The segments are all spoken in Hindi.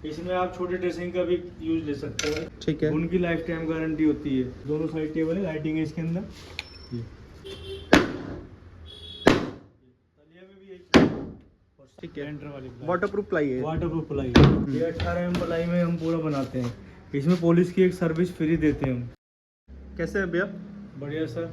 इसमें आप छोटे ड्रेसिंग का भी यूज ले सकते हो। ठीक है। उनकी लाइफ टाइम गारंटी होती है। दोनों साइड टेबल है, लाइटिंग है इसके अंदर। ये तलिया में भी एक ठीक है। एंटर वाली वाटरप्रूफ प्लाई है। Waterproof ply. ये 18 mm प्लाई में हम पूरा बनाते हैं। इसमें पुलिस की एक सर्विस फ्री देते हैं हम। कैसे है भैया? बढ़िया सर।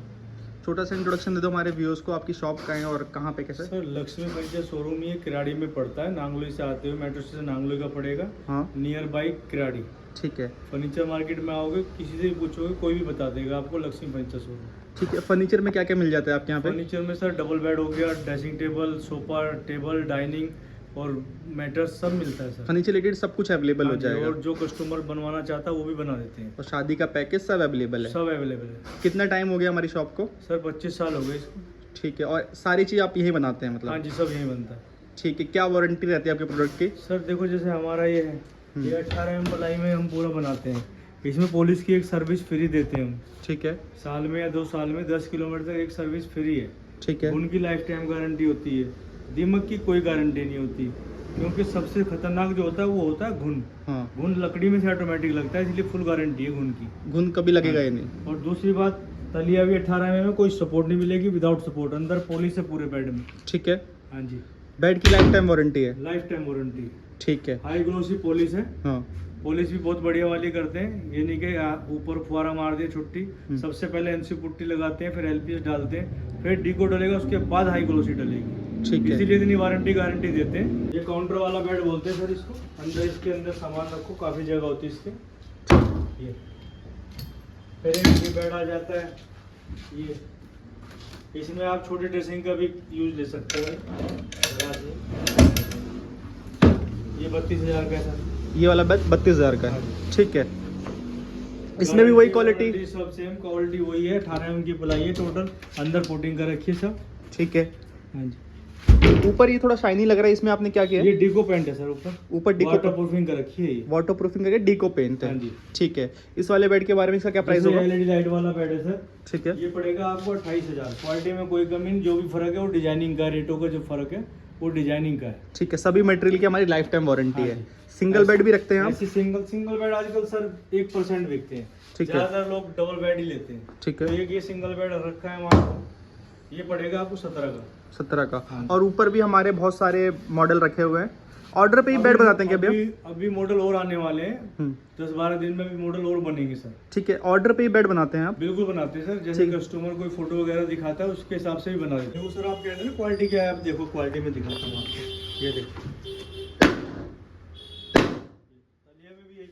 छोटा सा इंट्रोडक्शन दे दो हमारे व्यूअर्स को, आपकी शॉप कहाँ है और कहाँ पे कैसे? सर लक्ष्मी फर्नीचर शोरूम ये किराड़ी में पड़ता है। नांगलोई से आते हुए मेट्रो स्टेशन नांगलोई का पड़ेगा। हाँ नियर बाई किराड़ी। ठीक है। फर्नीचर मार्केट में आओगे, किसी से भी पूछोगे, कोई भी बता देगा आपको लक्ष्मी फर्नीचर शोरूम। ठीक है। फर्नीचर में क्या क्या मिल जाता है आपके यहाँ पे? फर्नीचर में सर डबल बेड हो गया, dressing table, sofa table, dining और मैटर्स सब मिलता है सर। फर्नीचर रिलेटेड सब कुछ अवेलेबल हो हाँ जी, जाएगा। और जो कस्टमर बनवाना चाहता है वो भी बना देते हैं। और शादी का पैकेज सब अवेलेबल है? सब अवेलेबल है। कितना टाइम हो गया हमारी शॉप को? सर 25 साल हो गए इसको। ठीक है। और सारी चीज़ आप यही बनाते हैं हाँ मतलब? जी, सब यही बनता है। ठीक है। क्या वारंटी रहती है आपके प्रोडक्ट की? सर देखो, जैसे हमारा ये है, ये 18 mm प्लाई में हम पूरा बनाते हैं। इसमें पुलिस की एक सर्विस फ्री देते हैं हम। ठीक है। साल में या 2 साल में 10 किलोमीटर तक एक सर्विस फ्री है। ठीक है। उनकी लाइफ टाइम गारंटी होती है। दीमक की कोई गारंटी नहीं होती, क्योंकि सबसे खतरनाक जो होता है वो होता है घुन। हाँ। घुन लकड़ी में से ऑटोमेटिक लगता है, इसलिए फुल गारंटी है घुन की। घुन कभी लगेगा ही नहीं। और दूसरी बात, तलिया भी 18 mm में कोई सपोर्ट नहीं मिलेगी, विदाउट सपोर्ट। अंदर पॉलिश है पूरे बेड में। ठीक है। हाँ जी, बेड की लाइफ टाइम वारंटी है? Life time warranty. ठीक है। हाई ग्लोसी पॉलिश है। हाँ। पॉलिश भी बहुत बढ़िया वाली करते हैं। ये नहीं कि ऊपर फुहारा मार दिया छुट्टी। सबसे पहले एनसी पुट्टी लगाते हैं, फिर एलपीएस डालते हैं, फिर डीको डलेगा, उसके बाद हाई ग्लोसी डलेगी। ठीक है। इसीलिए इतनी वारंटी गारंटी देते हैं। ये काउंटर वाला बेड बोलते हैं सर इसको। अंदर इसके अंदर सामान रखो, काफी जगह होती है इसके। ये फिर एक ये बेड आ जाता है। ये इसमें आप छोटे ड्रेसिंग का भी यूज ले सकते हो। ये 32,000 का है सर। ये वाला बेड 32,000 का है। ठीक है। इसमें भी वही क्वालिटी? सब सेम क्वालिटी वही है। 18 mm की प्लाई है टोटल। अंदर कोटिंग कर रखी है सब। ठीक है। हाँ जी। ऊपर ये थोड़ा शाइनी लग रहा है, इसमें आपने क्या किया है? ये डीको पेंट है सर। ऊपर डीको वाटरप्रूफिंग कर रखी है ये। वाटरप्रूफिंग करके डीको पेंट है। हाँ जी। ठीक है। इस वाले बेड के बारे में इसका क्या प्राइस होगा? एलईडी लाइट वाला बेड है सर। ठीक है। ये पड़ेगा आपको 28,000। क्वालिटी में कोई कमी नहीं, जो भी फर्क है वो डिजाइनिंग का, रेटों का जो फर्क है वो डिजाइनिंग का है। ठीक है। सभी मटेरियल की हमारी लाइफ टाइम वारंटी हाँ है। जी। सिंगल बेड भी रखते हैं आप? ऐसे सिंगल बेड आजकल सर 1% बिकते हैं। ठीक है। ज्यादातर लोग डबल बेड ही लेते हैं। ठीक तो है। ये सिंगल बेड रखा है हमारे को। ये पड़ेगा आपको 17 का। 17 का। हाँ। और ऊपर भी हमारे बहुत सारे मॉडल रखे हुए हैं। ऑर्डर पे ही बेड बनाते हैं क्या भैया? अभी मॉडल और आने वाले हैं। 10-12 दिन में भी मॉडल और बनेंगे सर। ठीक है। ऑर्डर पे ही बेड बनाते हैं आप? बिल्कुल बनाते हैं सर। जैसे कस्टमर कोई फोटो वगैरह दिखाता है उसके हिसाब से भी बना देते हैं। सर आप कह रहे हैं क्वालिटी क्या है, आप देखो क्वालिटी में दिखाता हूँ आपको। ये देखो, तलिया में भी एक,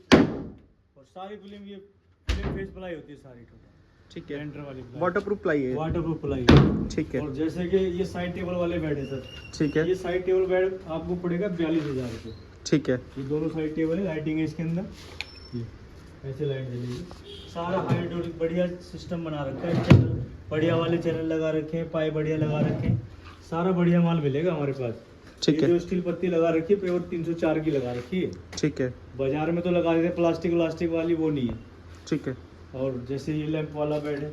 और सारी फिल्म ये फिल्म फेस प्लाई होती है सारी टोटल। ठीक है। एंटर वाली वाटरप्रूफ प्लाई है? Waterproof ply. ठीक है। और जैसे कि ये साइड टेबल वाले बेड है सर। ठीक है। ये साइड टेबल बेड आपको पड़ेगा 42,000 रुपये। ठीक है। ये दोनों साइड टेबल है, लाइटिंग है इसके अंदर। ये ऐसे लाइट जलेगी। सारा हाइड्रोलिक बढ़िया सिस्टम बना रखा है। चैनल बढ़िया वाले चैनल लगा रखे हैं, पाइप बढ़िया लगा रखे हैं। सारा बढ़िया माल मिलेगा हमारे पास। ठीक है। जो स्टील पत्ती लगा रखी है प्योर 304 की लगा रखी है। ठीक है। बाजार में तो लगा देते हैं प्लास्टिक वाली, वो नहीं है। ठीक है। और जैसे ये लैंप वाला बेड है,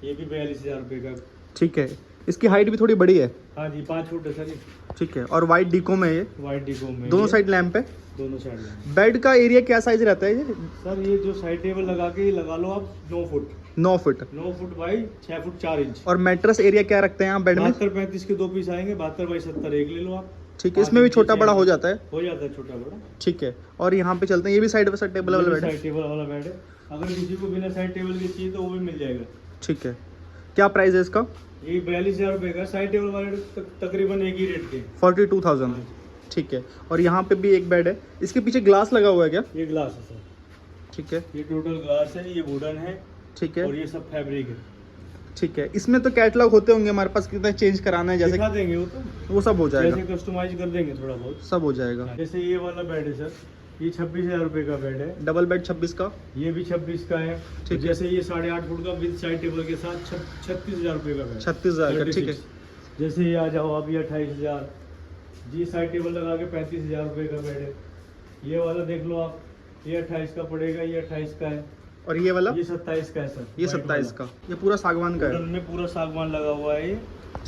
ये भी 42,000 रुपये का। ठीक है। इसकी हाइट भी थोड़ी बड़ी है? हाँ जी, 5 फुट है सर ये। ठीक है। और वाइट डीको में ये वाइट डिको में दोनों ये साइड लैंप है? दोनों साइड लैंप। बेड का एरिया क्या साइज रहता है ये? सर ये जो साइड टेबल लगा के लगा लो आप 9 foot. 9 foot. 9 foot by 6 foot 4 inch. और मैट्रेस एरिया क्या रखते हैं आप बेड में? 72-35 के 2 पीस आएंगे। 72 बाई 70 एक ले लो आप। ठीक है। इसमें भी छोटा बड़ा हो जाता है? हो जाता है छोटा बड़ा। ठीक है। और यहाँ पे चलते हैं, ये भी साइड बाय साइड टेबल वाला बेड है? साइड टेबल वाला बेड है। अगर किसी को बिना साइड टेबल के चाहिए तो वो भी मिल जाएगा। ठीक है। क्या प्राइस है इसका? ये 42,000 रुपये का। साइड टेबल वाले तकरीबन एक ही रेट के। 42,000। ठीक है। और यहाँ पे भी एक बेड है, इसके पीछे ग्लास लगा हुआ है क्या? ये ग्लास है सर। ठीक है। ये टोटल ग्लास है, ये वुडन है। ठीक है। और ये सब फैब्रिक है। ठीक है। इसमें तो कैटलॉग होते होंगे हमारे पास, कितना चेंज कराना है जैसे? दिखा देंगे वो सब हो जाएगा, जैसे कस्टमाइज कर देंगे थोड़ा बहुत, सब हो जाएगा। जैसे ये वाला बेड है सर, ये 26,000 रुपये का बेड है। डबल बेड 26 का? ये भी 26 का है। ठीक है। जैसे ये 8.5 फुट का विद साइड टेबल के साथ 36,000 रुपये का बेड। 36,000 का। ठीक है। जैसे ये आ जाओ आप, ये 28,000 जी। साइड टेबल लगा के 35,000 रुपये का बेड है। ये वाला देख लो आप, ये 28 का पड़ेगा, ये 28 का है। और ये वाला? ये 27 का है सर। ये 27 का। ये पूरा सागवान का है? में पूरा सागवान लगा हुआ है ये।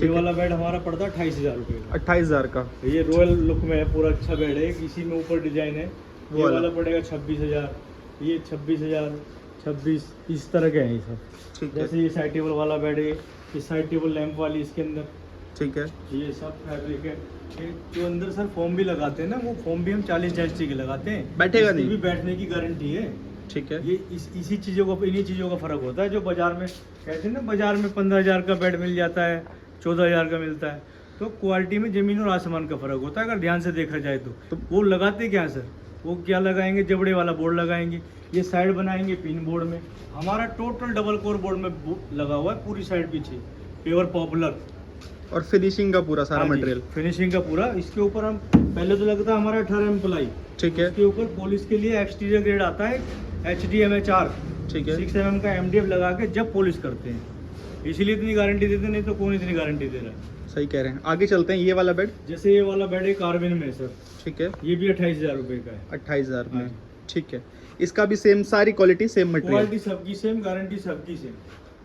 ये वाला बेड हमारा पड़ता है 28,000 रुपये का। 28,000 का। ये रॉयल लुक में है, पूरा अच्छा बेड है। इसी में ऊपर डिजाइन है। ये वाला। वाला पड़ेगा 26,000, ये 26,000, 26, इस तरह के हैं ये सब। ठीक है, जैसे ये साइड टेबल वाला बेड है, ये साइड टेबल लैंप वाली इसके अंदर, ठीक है, ये सब फैब्रिक है। ये जो अंदर सर फोम भी लगाते हैं ना, वो फोम भी हम 40 इंच के लगाते हैं। बैठेगा इसकी नहीं। भी बैठने की गारंटी है। ठीक है, ये इसी चीज़ों का, इन्हीं चीज़ों का फ़र्क होता है। जो बाजार में कहते हैं ना, बाजार में 15,000 का बेड मिल जाता है, 14,000 का मिलता है, तो क्वालिटी में ज़मीन और आसमान का फ़र्क होता है अगर ध्यान से देखा जाए तो वो लगाते क्या सर, वो क्या लगाएंगे, जबड़े वाला बोर्ड लगाएंगे, ये साइड बनाएंगे पिन बोर्ड में। हमारा टोटल डबल कोर बोर्ड में लगा हुआ है पूरी साइड पीछे, प्योर पॉपुलर। और फिनिशिंग का पूरा सारा हाँ जी, मटेरियल। फिनिशिंग का पूरा। इसके ऊपर हम पहले तो लगता है हमारा 18 mm प्लाई, ठीक है, इसके ऊपर पॉलिश के लिए एक्सटीरियर ग्रेड आता है HDMHR, ठीक है, 6 mm का MDF लगा के जब पॉलिश करते हैं, इसीलिए इतनी गारंटी देते, नहीं तो कौन इतनी गारंटी दे रहा है। सही कह रहे हैं। आगे चलते हैं, ये वाला बेड। जैसे ये वाला बेड है कार्बिन में सर, ठीक है, ये भी 28,000 रुपये का है। 28,000 में। हाँ। ठीक है, इसका भी सेम, सारी क्वालिटी सेम मटेरियल। क्वालिटी सबकी सेम, गारंटी सबकी सेम।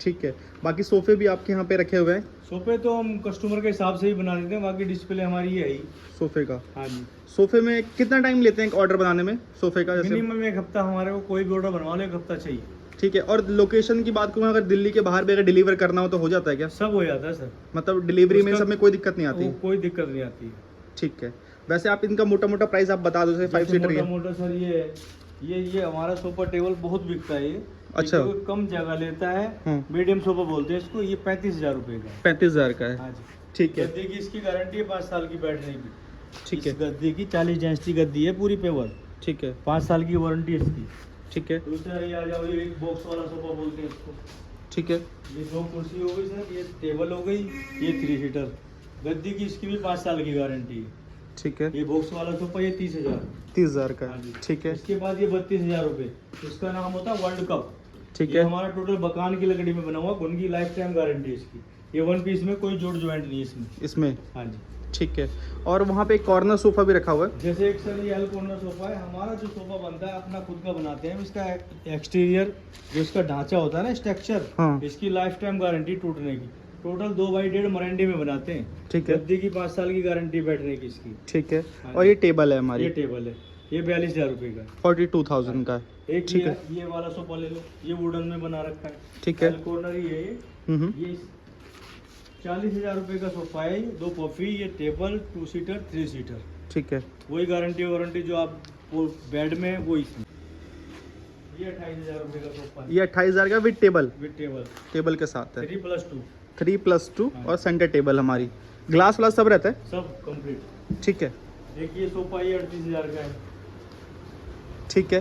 ठीक है, बाकी सोफे भी आपके यहाँ पे रखे हुए हैं। सोफे तो हम कस्टमर के हिसाब से ही बना देते हैं, बाकी डिस्प्ले हमारी ये है ही। सोफे का, हाँ जी। सोफे में कितना टाइम लेते हैं एक ऑर्डर बनाने में सोफे का? जैसे मिनिमम 1 हफ्ता, हमारे को कोई भी ऑर्डर बनवा लो 1 हफ्ता चाहिए। ठीक है, और लोकेशन की बात करूँ, अगर दिल्ली के बाहर भी अगर डिलीवर करना हो तो हो जाता है क्या? सब हो जाता है सर, मतलब डिलीवरी में उसका- सब में कोई दिक्कत नहीं आती? कोई दिक्कत नहीं आती है। ठीक है, वैसे आप इनका मोटा मोटा प्राइस आप बता दो, जैसे 5 सीटर मोटा है। मोटा सर ये हमारा सोफा टेबल बहुत बिकता है। ये अच्छा। ये कम जगह लेता है, हाँ। मीडियम सोफा बोलते हैं इसको। ये 35,000 रुपये का है। 35,000 का है। हाँ जी। ठीक है, गद्दे की इसकी गारंटी है 5 साल की बैठने की। ठीक इस है, गद्दे की 40 इंच की गद्दी है पूरी पेवर, ठीक है, 5 साल की वारंटी है इसकी। ठीक है, दूसरा ये आ जाओ, ये एक बॉक्स वाला सोफा बोलते हैं इसको। ठीक है, ये 2 कुर्सी हो गई सर, ये टेबल हो गई, ये 3 सीटर। गद्दी की इसकी भी 5 साल की गारंटी है। ठीक है, ये बॉक्स वाला सोफा ये 30,000। 30,000 का हाँ है। जी। ठीक है, इसके बाद ये 32,000 रुपये, इसका नाम होता है वर्ल्ड कप। ठीक ये है, हमारा टोटल बकान की लकड़ी में बना हुआ, उनकी लाइफ टाइम गारंटी है इसकी। ये 1 पीस में कोई जोड़ ज्वाइंट नहीं है इसमें। इसमें। हाँ जी। ठीक है, और वहाँ पे एक कॉर्नर सोफा भी रखा हुआ है। जैसे एक सर ये एल कॉर्नर सोफा है, हमारा जो सोफा बनता है अपना खुद का बनाते हैं। इसका एक्सटीरियर जो इसका ढांचा होता है ना, स्ट्रक्चर, हाँ। इसकी लाइफ टाइम गारंटी टूटने की। टोटल 2x1.5 मरंडी में बनाते हैं। ठीक है, गद्दी की 5 साल की गारंटी बैठने की इसकी। ठीक है, हाँ और जी। ये टेबल है ये हमारी, टेबल है, ये 42,000 रुपये का है। 42,000 का है। एक ठीक ये वाला सोफा ले लो, ये वुडन में बना रखा है। ठीक है, एल कॉर्नर ही है ये। हम्म, ये 40,000 रुपये का सोफा है, 2 पॉफी, ये टेबल 2 सीटर 3 सीटर। ठीक है, वही गारंटी वारंटी जो आप वो बेड में वो इसमें। ये 28,000 रुपये का सोफा है ये 28,000 का with table, with table, table के साथ है। 3+2 3+2 हाँ। और सेंटर टेबल हमारी, ग्लास वाला सब रहता है। सब कंप्लीट। ठीक है, एक ये सोफा ये 38,000 का है। ठीक है,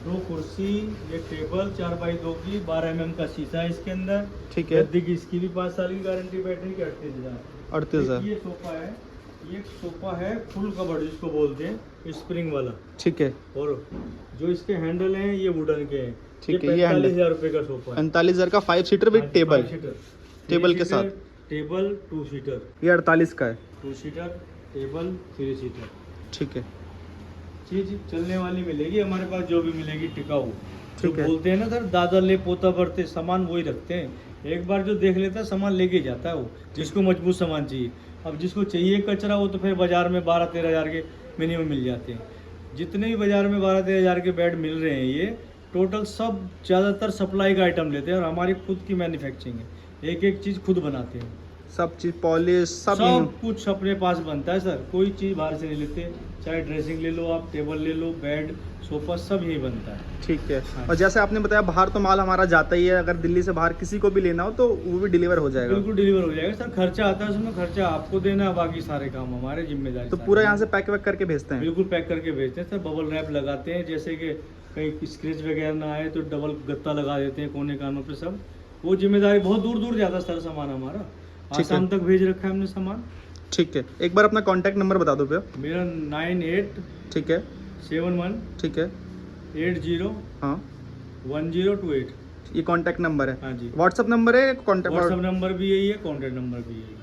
2 कुर्सी, ये टेबल 4x2 की, 12 mm का शीशा है इसके अंदर। ठीक है, गद्दी की इसकी भी 5 साल की गारंटी बैठने की, 38,000। 38,000। ये सोफा है, ये सोफा है फुल कवर जिसको बोलते हैं, स्प्रिंग वाला। ठीक है, और जो इसके हैंडल हैं ये वुडन के हैं। ठीक है, ये 45,000 रुपये का सोफा है। 45,000 का 5 seater with table, 5 seater, table के 3 सीटर, साथ। टेबल 2 सीटर, ये 48 का है। 2 सीटर, टेबल 3 सीटर। ठीक है, चीज चलने वाली मिलेगी हमारे पास, जो भी मिलेगी टिकाऊ। जो ठीक है। बोलते हैं ना सर, दादा ले पोता भरते, सामान वही रखते हैं। एक बार जो देख लेता है सामान लेके जाता है वो, जिसको मजबूत सामान चाहिए। अब जिसको चाहिए कचरा, वो तो फिर बाजार में 12-13 हज़ार के मिनिमम मिल जाते हैं। जितने भी बाजार में 12-13 हज़ार के बेड मिल रहे हैं, ये टोटल सब ज़्यादातर सप्लाई का आइटम लेते हैं, और हमारी खुद की मैन्युफैक्चरिंग है। एक एक चीज़ खुद बनाते हैं, सब चीज पॉलिश सब सब कुछ अपने पास बनता है सर। कोई चीज़ बाहर से नहीं लेते, चाहे ड्रेसिंग ले लो आप, टेबल ले लो, बेड, सोफा, सब यही बनता है। ठीक है। हाँ। और जैसे आपने बताया बाहर तो माल हमारा जाता ही है, अगर दिल्ली से बाहर किसी को भी लेना हो तो वो भी डिलीवर हो जाएगा। बिल्कुल डिलीवर हो जाएगा सर। खर्चा आता है उसमें, खर्चा आपको देना है, बाकी सारे काम हमारे जिम्मेदारी। तो सारे। पूरा यहाँ से पैक वैक करके भेजते हैं? बिल्कुल पैक करके भेजते हैं सर। बबल रैप लगाते हैं, जैसे कि कहीं स्क्रैच वगैरह ना आए तो डबल गत्ता लगा देते हैं कोने कानों पे सब। वो जिम्मेदारी, बहुत दूर दूर जाता है सर सामान हमारा। आसाम तक भेज रखा है हमने सामान। ठीक है, एक बार अपना कॉन्टैक्ट नंबर बता दो भैया। मेरा 9871 ठीक है, ठीक है, 80 हाँ 1028। ये कॉन्टैक्ट नंबर है। हाँ जी। व्हाट्सअप नंबर है, कॉन्टैक्ट व्हाट्सएप नंबर भी यही है, कॉन्टैक्ट नंबर भी यही है।